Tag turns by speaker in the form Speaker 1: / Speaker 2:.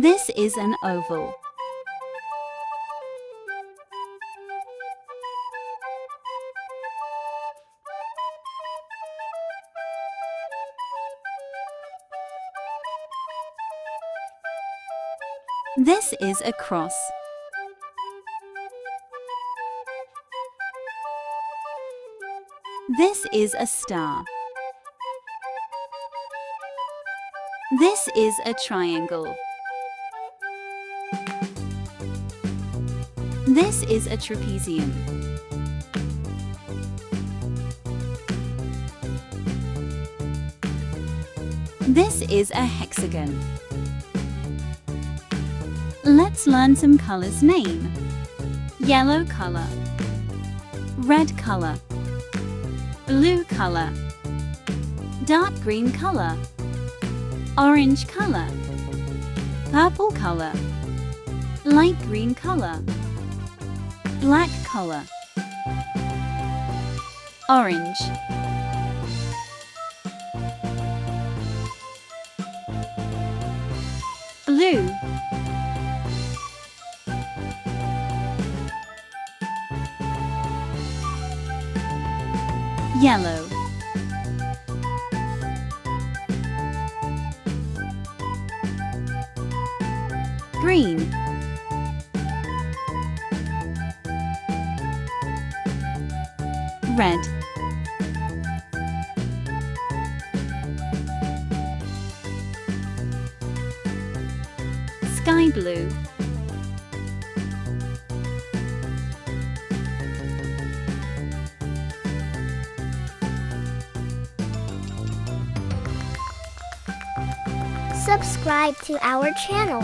Speaker 1: This is an oval. This is a cross. This is a star. This is a triangle. This is a trapezium. This is a hexagon. Let's learn some colors name. Yellow color, red color, blue color, dark green color, orange color, purple color, light green color, black color, orange, blue, yellow, green, red, sky blue,
Speaker 2: Subscribe to our channel.